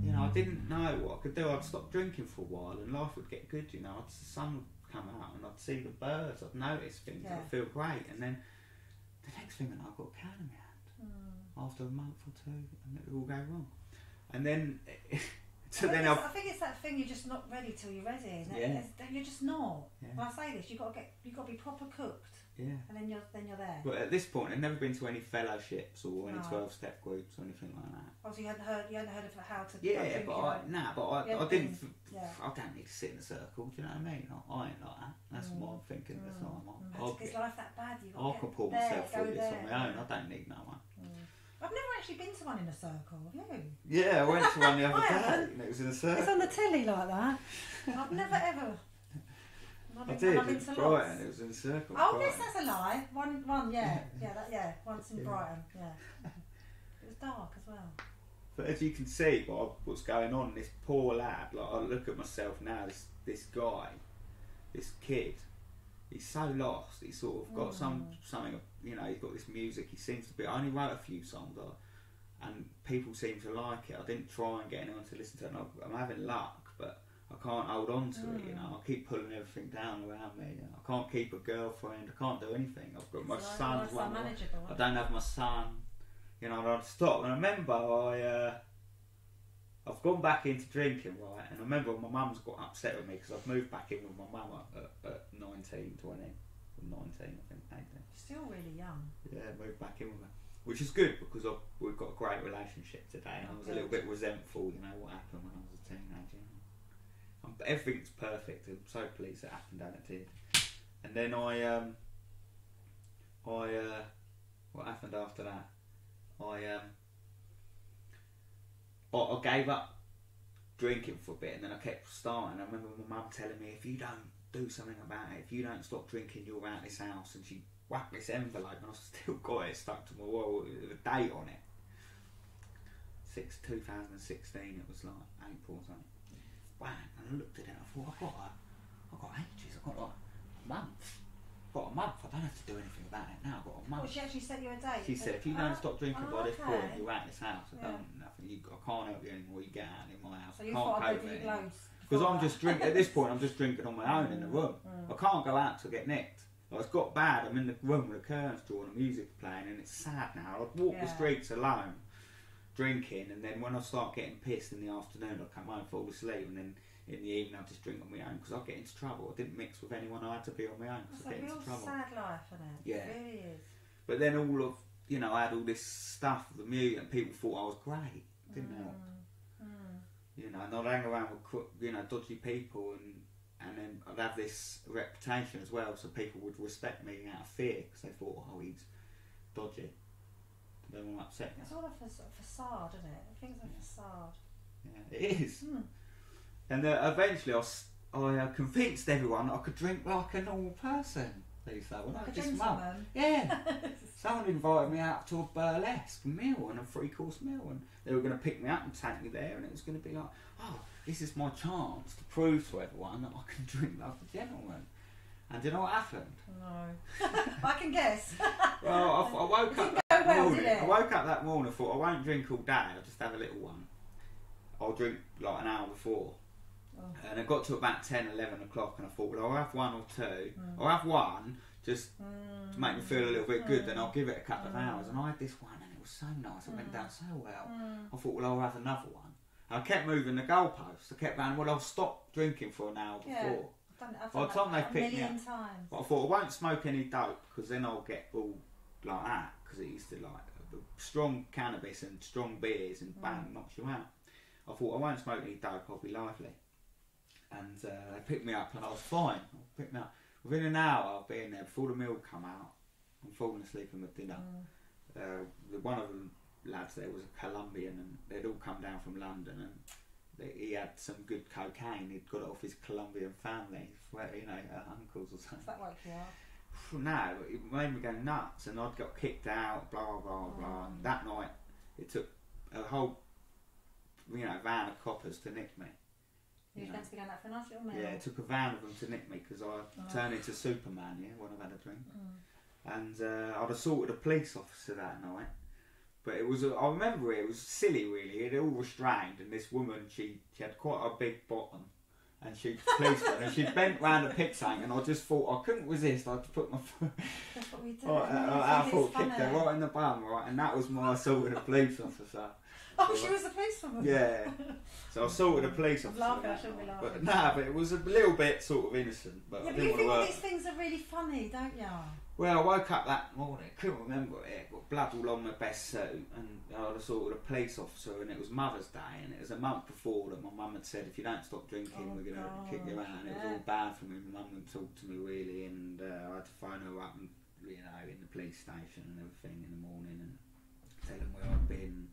You know, I didn't know what I could do. I'd stop drinking for a while and life would get good, you know. The sun would come out and I'd see the birds. I'd notice things. I'd feel great. And then the next thing I got a can in my hand. After a month or two, and it would all go wrong. And then... I think it's that thing, you're just not ready till you're ready. You're just not. When I say this, you've got to be proper cooked. Yeah. And then you're there. But at this point, I'd never been to any fellowships or any 12-step groups or anything like that. Oh, so you hadn't heard of how to. Yeah, but I didn't. I don't need to sit in a circle. Do you know what I mean? I ain't like that. That's what I'm thinking. That's not what Is life that bad? I can pull myself through this on my own. I don't need no one. I've never actually been to one in a circle, have you? Yeah, I went to one the other day and it was in a circle. It's on the telly like that. I've never ever. I did, in Brighton, it was in a circle. Oh, yes, that's a lie. One, once in Brighton, It was dark as well. But as you can see, what's going on, this poor lad, like I look at myself now, this guy, this kid, he's so lost. He's sort of got something, you know, he's got this music. He seems to be. I only wrote a few songs, and people seem to like it. I didn't try and get anyone to listen to it. And I'm having luck, but I can't hold on to it. You know, I keep pulling everything down around me. You know? I can't keep a girlfriend. I can't do anything. I've got my son. I don't have my son. You know, and I'd stop. And I remember I've gone back into drinking, right? And I remember my mum's got upset with me because I've moved back in with my mum at 19, 20, 19, I think, 18. Still really young. Yeah, moved back in with her. Which is good because we've got a great relationship today. And I was a little bit resentful, you know, what happened when I was a teenager. Everything's perfect. I'm so pleased it happened and it did. And then what happened after that? I gave up drinking for a bit and then I kept starting. I remember my mum telling me, if you don't do something about it, if you don't stop drinking, you're out of this house. And she whacked this envelope and I still got it stuck to my wall with a date on it. 2016, it was like April or something. Wow, and I looked at it and I thought, I've got ages, I've got like a month. I don't have to do anything about it now. I've got a month. Well, she actually set you a date. She said, if you don't stop drinking by this point, you're out of this house. I can't help you anymore. You get out in my house. So you thought I'd go to your clothes? Because I'm just drinking. At this point, I'm just drinking on my own in the room. I can't go out to get nicked. Like, it's got bad. I'm in the room with the curtains drawn, the music playing, and it's sad now. I'd walk the streets alone, drinking, and then when I start getting pissed in the afternoon, I'd come home, fall asleep, and then in the evening I'd just drink on my own because I'd get into trouble. I didn't mix with anyone. I had to be on my own because I'd get into trouble. It's a real sad life, isn't it? Yeah. It really is. But then I had all this stuff, the music, and people thought I was great. It didn't help. You know, and I'd hang around with, dodgy people, and then I'd have this reputation as well, so people would respect me out of fear because they thought, oh, he's dodgy. They won't upset me. It's all a facade, isn't it? Everything's a facade. Yeah, it is. And eventually I convinced everyone that I could drink like a normal person. They say, well, like a this gentleman. Yeah. Someone invited me out to a burlesque meal and a 3-course meal, and they were going to pick me up and take me there, and it was going to be like, oh, this is my chance to prove to everyone that I can drink like a gentleman. And do you know what happened? No. I can guess. Well, I woke up that morning. I woke up that morning and thought, I won't drink all day, I'll just have a little one. I'll drink like an hour before. And it got to about 10, 11 o'clock and I thought, well, I'll have one or two. I'll have one just to make me feel a little bit good, then I'll give it a couple of hours. And I had this one and it was so nice, it went down so well. I thought, well, I'll have another one. And I kept moving the goalposts. I kept going, well, I'll stop drinking for an hour before. done it. I've By done the time that they a picked me million up, times. but I thought I won't smoke any dope because then I'll get all like that. Because it used to like strong cannabis and strong beers and bang knocks you out. I thought I won't smoke any dope. I'll be lively. And they picked me up and I was fine. They picked me up within an hour of being there before the meal come out. I'm falling asleep in my dinner. One of the lads there was a Colombian and they'd all come down from London and he had some good cocaine. He'd got it off his Colombian family, you know, uncles or something. Does that work you out? No, it made me go nuts and I'd got kicked out, blah, blah, blah. And that night it took a whole, you know, van of coppers to nick me. You were meant to be going out for a nice little meal. Yeah, it took a van of them to nick me because I turned into Superman, when I've had a drink. And I'd assaulted a police officer that night. But it was, I remember it was silly really, it all restrained and this woman, she had quite a big bottom and she police her and she bent round a pig tank and I just thought, I couldn't resist, I just put my foot, That's what we do. I thought kicked her right in the bum, right, and that was my assault with a police officer. Oh, she was the policewoman? Yeah. So I assaulted a police officer. Laughing, I shouldn't be laughing. But nah, but it was a little bit sort of innocent. But yeah, I but you didn't think want all to these things are really funny, don't you? Well, I woke up that morning, couldn't remember it, got blood all on my best suit, and I'd assaulted a police officer, and it was Mother's Day, and it was a month before that my mum had said, if you don't stop drinking, we're going to kick you out, and it was all bad for me. My mum wouldn't talk to me really, and I had to phone her up, and, you know, in the police station and everything in the morning, and tell them where I'd been,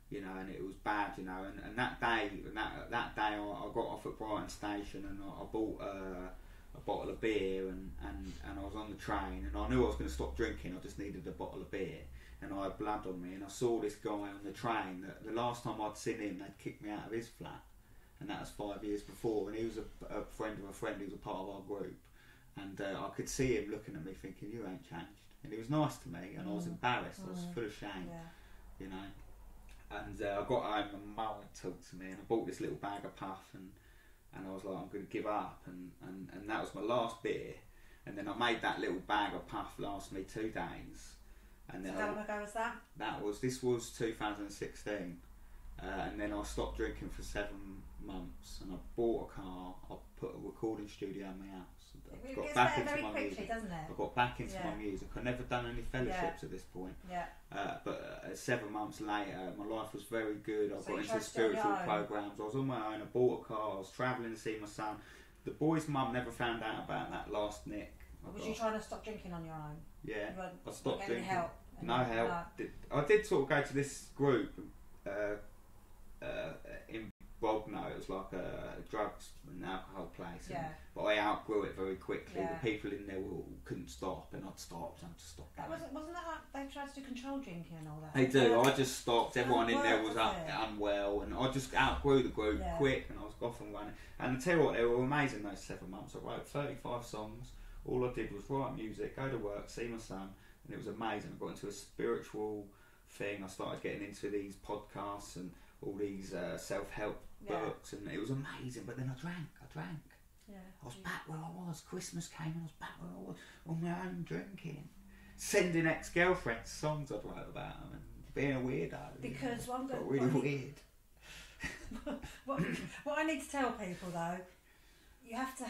you know, and it was bad, you know, and that day I got off at Brighton Station, and I bought a bottle of beer and I was on the train and I knew I was going to stop drinking, I just needed a bottle of beer and I had blood on me and I saw this guy on the train that the last time I'd seen him they'd kicked me out of his flat and that was 5 years before and he was a friend of a friend who was a part of our group and I could see him looking at me thinking you ain't changed and he was nice to me and I was embarrassed, I was full of shame, you know, and I got home and Mum talked to me and I bought this little bag of puff and I was like, I'm going to give up, and that was my last beer, and then I made that little bag of puff last me 2 days, and then so how long ago was that? This was 2016, and then I stopped drinking for 7 months, and I bought a car, I put a recording studio in my house. It gets better very quickly, doesn't it? I got back into my music. I'd never done any fellowships at this point. But 7 months later, my life was very good. I got into spiritual programs. I was on my own. I bought a car. I was travelling to see my son. The boy's mum never found out about that last nick. Was you trying to stop drinking on your own? Yeah, I stopped drinking. Help? No help. I did sort of go to this group in Bognor. It was like a drugs and alcohol place. But I outgrew it very quickly. The people in there couldn't stop, and I'd stopped. And I'd just stop. Wasn't that like they tried to do control drinking and all that? They do. I just stopped. Everyone in there was unwell, and I just outgrew the group quick, and I was off and running. And I tell you what, they were amazing those 7 months. I wrote 35 songs. All I did was write music, go to work, see my son, and it was amazing. I got into a spiritual thing. I started getting into these podcasts and all these self-help books, and it was amazing. But then I drank. I was back where I was. Christmas came and I was back where I was on my own drinking, sending ex-girlfriends songs I'd wrote about them and being a weirdo. Because got really weird. what I need to tell people though, you have to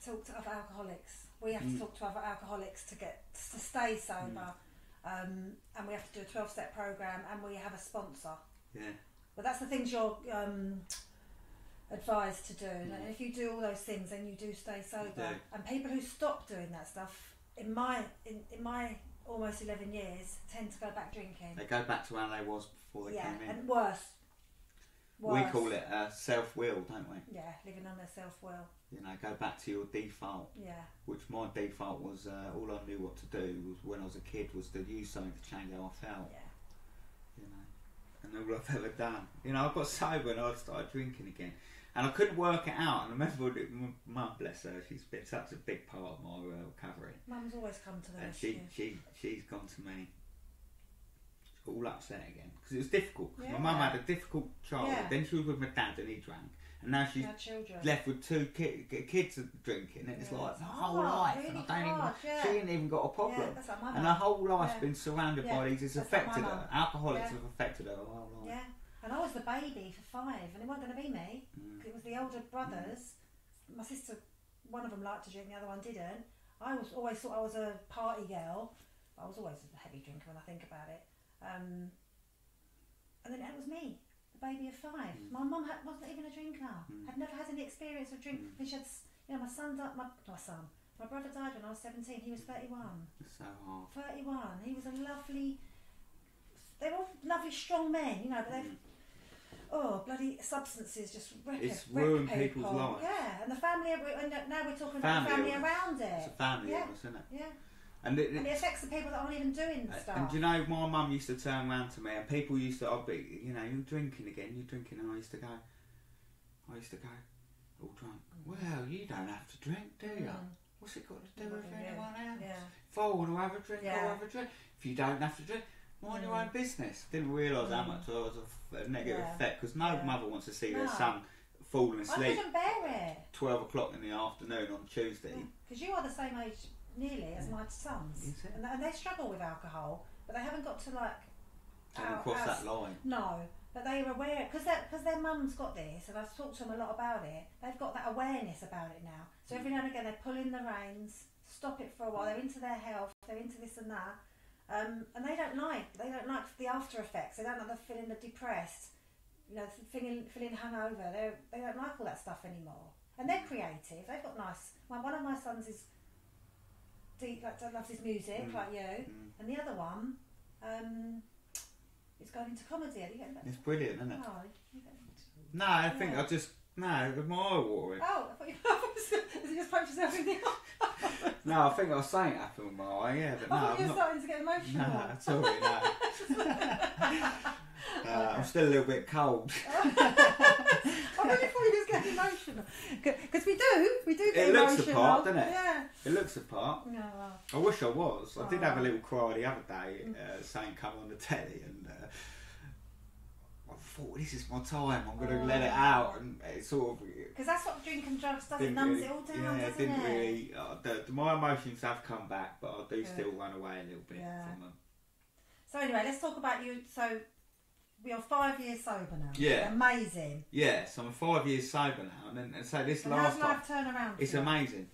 talk to other alcoholics. We have to talk to other alcoholics to stay sober, and we have to do a 12-step program, and we have a sponsor. Yeah. But that's the things you're advised to do. And if you do all those things, then you do stay sober. And people who stop doing that stuff, in my almost 11 years, tend to go back drinking. They go back to where they was before they came in. And worse. We call it self-will, don't we? Yeah, living on their self-will. You know, go back to your default. Yeah. Which my default was, all I knew what to do was when I was a kid was to use something to change how I felt. Yeah. You know, and all I've ever done. You know, I got sober and I started drinking again. And I couldn't work it out. And I remember my mum, bless her, she's been such a big part of my recovery. Mum's always come to the rescue. She's gone to me all upset again because it was difficult. My mum had a difficult childhood. Then she was with my dad and he drank, and now she's left with 2 kids drinking, and it's like her whole life. Really and I don't even. She ain't even got a problem, and her whole life's been surrounded by these. It's affected her. Alcoholics have affected her whole life. Yeah, and I was the baby for 5, and it wasn't going to be me. It was the older brothers. My sister one of them liked to drink, the other one didn't. I always thought I was a party girl. I was always a heavy drinker when I think about it. And then it was me, the baby of 5. My mum wasn't even a drinker. Had never had any experience of drink. And she had, you know, my brother died when I was 17. He was 31. It's so hard. 31. He was a lovely. They were all lovely, strong men, you know, but they've. Oh, bloody substances just wreck ruined people. People's lives. Yeah, and the family, and now we're talking about the family around it. It's a family illness, isn't it? Yeah. And it affects the people that aren't even doing stuff. And do you know, my mum used to turn around to me, and people used to, I'd be, you know, you're drinking again, you're drinking, and I used to go, all drunk. Well, you don't have to drink, do you? What's it got to do with anyone else? Yeah. If I want to have a drink, I'll have a drink. If you don't have to drink, mind your own business. Didn't realise how much I was a negative effect, because no mother wants to see their son falling asleep. I couldn't bear it. 12 o'clock in the afternoon on Tuesday. Because you are the same age nearly as my sons, and they struggle with alcohol, but they haven't got to cross that line. No, but they are aware, because their mum's got this, and I've talked to them a lot about it. They've got that awareness about it now. So every now and again they pull in the reins, stop it for a while. They're into their health, they're into this and that, and they don't like the after effects. They don't like the feeling of depressed, you know, feeling hungover. They don't like all that stuff anymore, and they're creative. They've got nice. One of my sons is loves his music like you, and the other one is going into comedy. It's brilliant, isn't it? Oh, no, I think I just the more I wore it. Oh, I thought you just poked yourself in the eye. No, I think I was saying it happened with my eye, yeah, but I thought you were starting to get emotional. No, sorry, no. I'm still a little bit cold. I really thought you was getting emotional. Because we do get emotional. It looks the part, doesn't it? Yeah. It looks the part. No, well. I wish I was. I did have a little cry the other day, saying come on the telly, and I thought, this is my time, I'm going to let it out, and it sort of... Because that's what drinking drugs does, it numbs it all down, doesn't it? Didn't really... my emotions have come back, but I do still run away a little bit from them. So anyway, let's talk about you. So, we are 5 years sober now. Yeah. Amazing. Yeah, so I'm 5 years sober now, and so this last time... How's life turn around? It's amazing.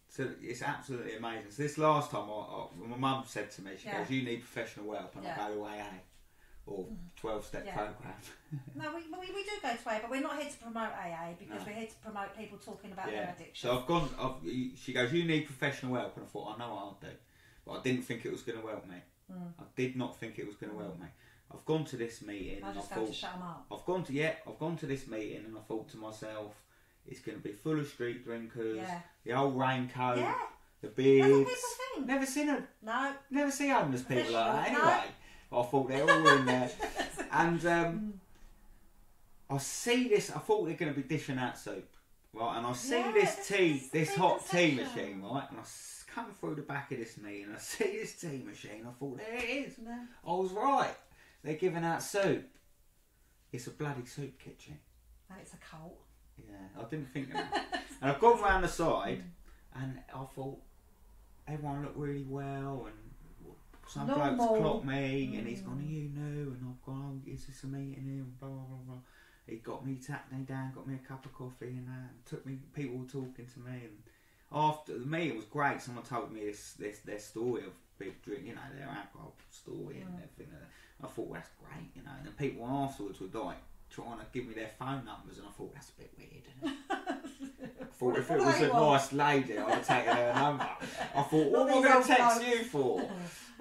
So it's absolutely amazing. So this last time, my mum said to me, she goes, you need professional help, and I go to AA. Or 12-step program. No, we do go to AA, but we're not here to promote AA, because we're here to promote people talking about their addiction. So she goes, you need professional help, and I thought, I know I'll do, but I didn't think it was going to help me. I did not think it was going to help me. I've gone to this meeting, and I thought, to shut them up. I've gone to this meeting, and I thought to myself, it's going to be full of street drinkers, the old raincoat, the beards. That's what people think. Never seen them. No. Never see homeless people like that anyway. I thought they're all in there, and I see this. I thought they're going to be dishing out soup, right? And I see this hot tea machine, right? And I come through the back of this meeting, and I see this tea machine. I thought, there it is. No. I was right. They're giving out soup. It's a bloody soup kitchen. And it's a cult. Yeah, I didn't think of that. And I've gone round the side, and I thought everyone looked really well, and some bloke's clocked me, and he's gone, you know, and I've gone, is this a meeting here, and blah, blah, blah. He got me, tapped me down, got me a cup of coffee, and took me, people were talking to me, and after the meeting was great. Someone told me their story of big drink, you know, their alcohol story and everything. I thought, well, that's great, you know, and then people afterwards were like trying to give me their phone numbers, and I thought, that's a bit weird, isn't it? I thought if it was a nice lady, I'd have taken her number. I thought, what am I going to text you for?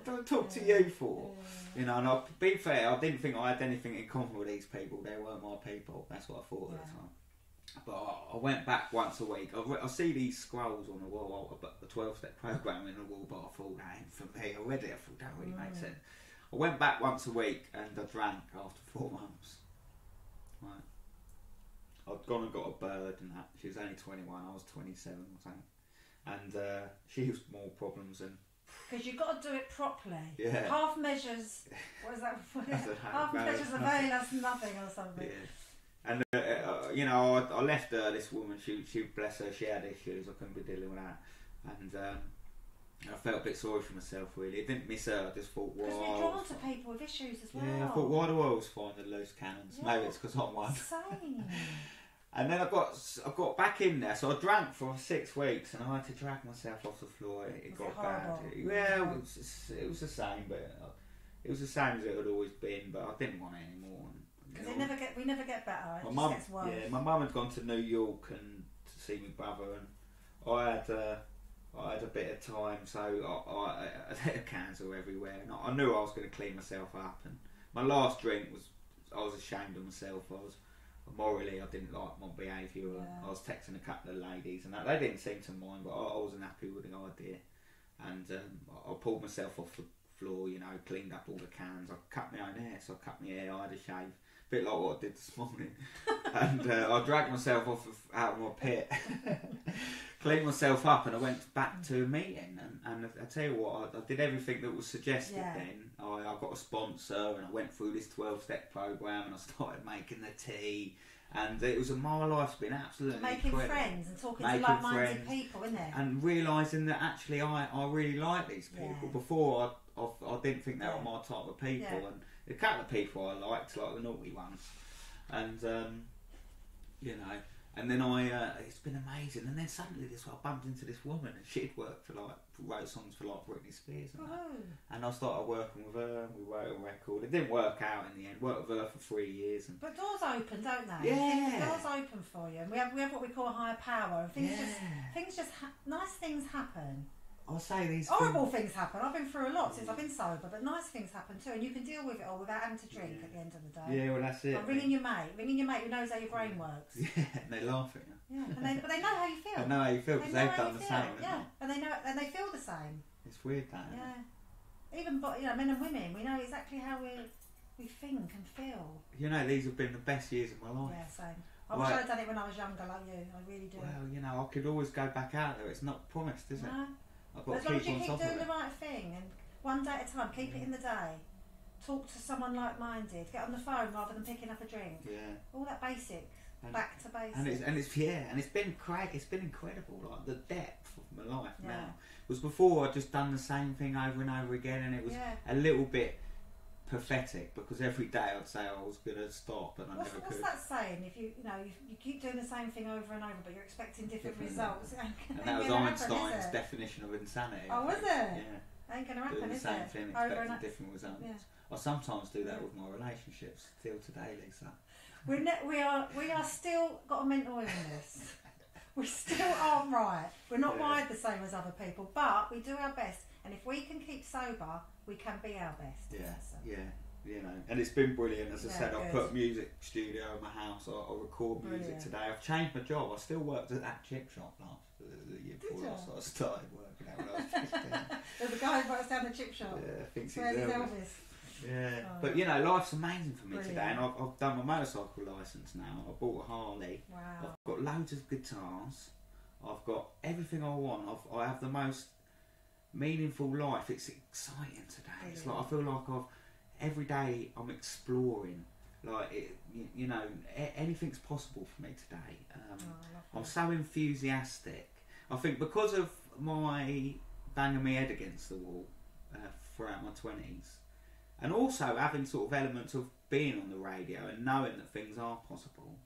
Don't talk to you for, you know. And to be fair, I didn't think I had anything in common with these people. They weren't my people. That's what I thought at the time. But I went back once a week. I see these scrolls on the wall, the 12-step program in the wall, but I thought, that ain't for me. I read it, I thought, that really makes sense. I went back once a week, and I drank after 4 months. Right. I'd gone and got a bird and that. She was only 21, I was 27 or something. And she was more problems than... Because you've got to do it properly. Yeah. Half measures, what is that? Half measures avail us nothing or something. Yeah. And, you know, I left her, this woman, she bless her, she had issues, I couldn't be dealing with that. And I felt a bit sorry for myself, really. I didn't miss her, I just thought, wow. Because we're drawn to people with issues as well. Yeah, I thought, why do I always find the loose cannons? Maybe it's because I'm one. Insane. And then I got back in there, so I drank for 6 weeks, and I had to drag myself off the floor. It got bad. Yeah, it was the same, but it was the same as it had always been. But I didn't want it anymore. Because we never get better. It just gets worse. Yeah, my mum had gone to New York and to see my brother, and I had a bit of time, so I had cancer everywhere, and I knew I was going to clean myself up. And my last drink I was ashamed of myself. Morally, I didn't like my behaviour. I was texting a couple of ladies, and they didn't seem to mind, but I wasn't happy with the idea. And I pulled myself off the floor, cleaned up all the cans. I cut my own hair, so I cut my hair. I had a shave, a bit like what I did this morning. And I dragged myself out of my pit, cleaned myself up, and I went back to a meeting. And I tell you what, I did everything that was suggested then. I got a sponsor, and I went through this 12-step program, and I started making the tea. And it was my life's been absolutely incredible. Friends and talking to like-minded people, isn't it? And realising that actually I really like these people. Before I didn't think they were my type of people. And a couple of people I liked, like the naughty ones. And and then it's been amazing. And then suddenly I bumped into this woman, and she'd worked wrote songs for like Britney Spears and that. And I started working with her, and we wrote a record. It didn't work out in the end. Worked with her for 3 years. But doors open, don't they? Yeah. Doors open for you. And we have what we call a higher power. And nice things happen. I'll say these horrible things happen. I've been through a lot since I've been sober, but nice things happen too, and you can deal with it all without having to drink at the end of the day. Yeah, well that's it. Like ringing your mate who knows how your brain works. Yeah, and they laugh at you. Yeah, but they know how you feel. They know how you feel because they've done the same. Yeah, and they feel the same. It's weird that. Yeah, even men and women, we know exactly how we think and feel. These have been the best years of my life. Yeah, same. I wish I'd done it when I was younger, like you. I really do. Well, I could always go back out there. It's not promised, is it? I've got as to long as keep you on keep top doing of the right thing, and one day at a time, keep it in the day. Talk to someone like-minded. Get on the phone rather than picking up a drink. Yeah. All that basic. Back to basics. And it's been incredible. Like the depth of my life now was before I'd just done the same thing over and over again, and it was a little bit pathetic because every day I'd say I was going to stop, and I never could. What's that saying? If you keep doing the same thing over and over, but you're expecting different results. And that was Einstein's definition of insanity. Oh, was it? Yeah. Ain't going to happen, doing the is same it? thing, expecting different results. Yeah. I sometimes do that with my relationships still today, Lisa. We are still got a mental illness. We still aren't right. We're not wired the same as other people, but we do our best. And if we can keep sober, we can be our best. And it's been brilliant. As I said, I've put a music studio in my house. I record music today. I've changed my job. I still worked at that chip shop the year before I started working out when I was 15. There's a guy who works down the chip shop. Yeah, thinks he's Elvis. Yeah, but life's amazing for me today, and I've done my motorcycle licence now. I bought a Harley. Wow. I've got loads of guitars. I've got everything I want. I have the most meaningful life. It's exciting today. Brilliant. It's like I feel like every day I'm exploring. Like anything's possible for me today. I'm so enthusiastic. I think because of my banging my head against the wall throughout my 20s. And also having sort of elements of being on the radio and knowing that things are possible.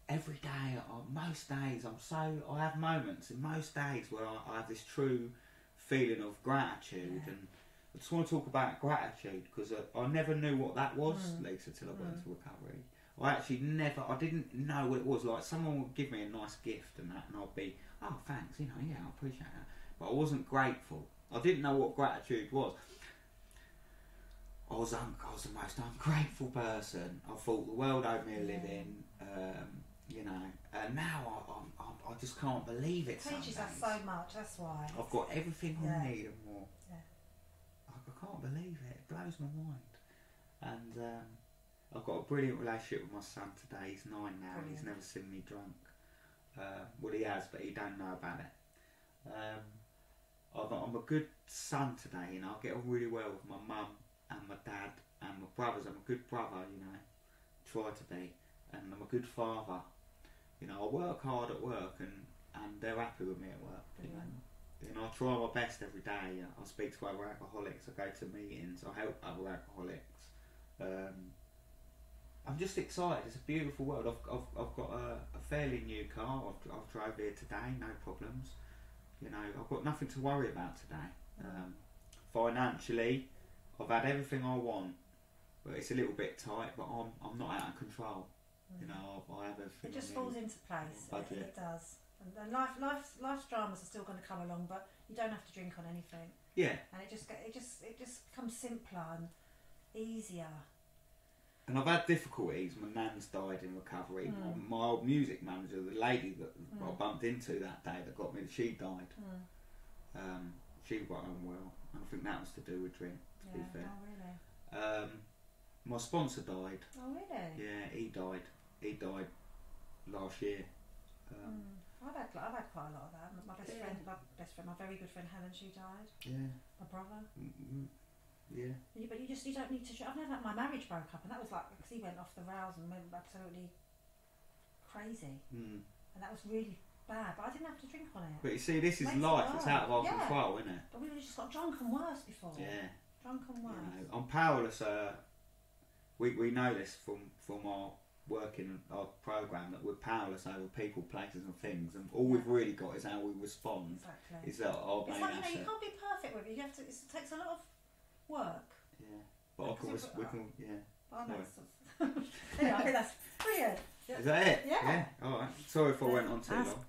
Every day, most days, I have moments in most days where I have this true feeling of gratitude. And I just want to talk about gratitude because I never knew what that was, Lisa, till I went into recovery. I didn't know what it was. Like someone would give me a nice gift and that, and I'd be, oh thanks, I appreciate that. But I wasn't grateful. I didn't know what gratitude was. I was the most ungrateful person. I thought the world owed me a living, and now I just can't believe it. It teaches us so much, that's why. I've got everything I need and more. Yeah. I can't believe it. It blows my mind. And I've got a brilliant relationship with my son today. He's 9 now. Brilliant. He's never seen me drunk. Well, he has, but he don't know about it. I'm a good son today, I get on really well with my mum and my dad and my brothers. I'm a good brother, try to be, and I'm a good father. I work hard at work and they're happy with me at work. I try my best every day. I speak to other alcoholics. I go to meetings. I help other alcoholics. I'm just excited. It's a beautiful world. I've got a fairly new car. I've drove here today, no problems. You know, I've got nothing to worry about today. Financially, I've had everything I want, but it's a little bit tight. But I'm not out of control. You know, I have everything. It just falls into place. It does. And life's dramas are still going to come along, but you don't have to drink on anything. Yeah. And it just becomes simpler and easier. And I've had difficulties. My nan's died in recovery. My old music manager, the lady that I bumped into that day that got me, she died. She got unwell, and I think that was to do with drink. To be fair. Oh really? My sponsor died. Oh really? Yeah, he died. He died last year. I've had quite a lot of that. My best friend, my very good friend Helen, she died. Yeah. My brother. Yeah. But you don't need to. I've never had my marriage broke up, and that was like because he went off the rails and went absolutely crazy, and that was really bad. But I didn't have to drink on it. But you see, this is life. It's out of our control, isn't it? But we just got drunk and worse before. Yeah. Drunk and worse. You know, I'm powerless. We know this from our work in our program that we're powerless over people, places, and things, and all we've really got is how we respond. Exactly. Is our main asset. You can't be perfect with it. You have to. It takes a lot of work. Yeah. But we can. Yeah. Oh, no, anyway, I think that's brilliant. Is that it? Yeah. All right. Sorry if I went on too long.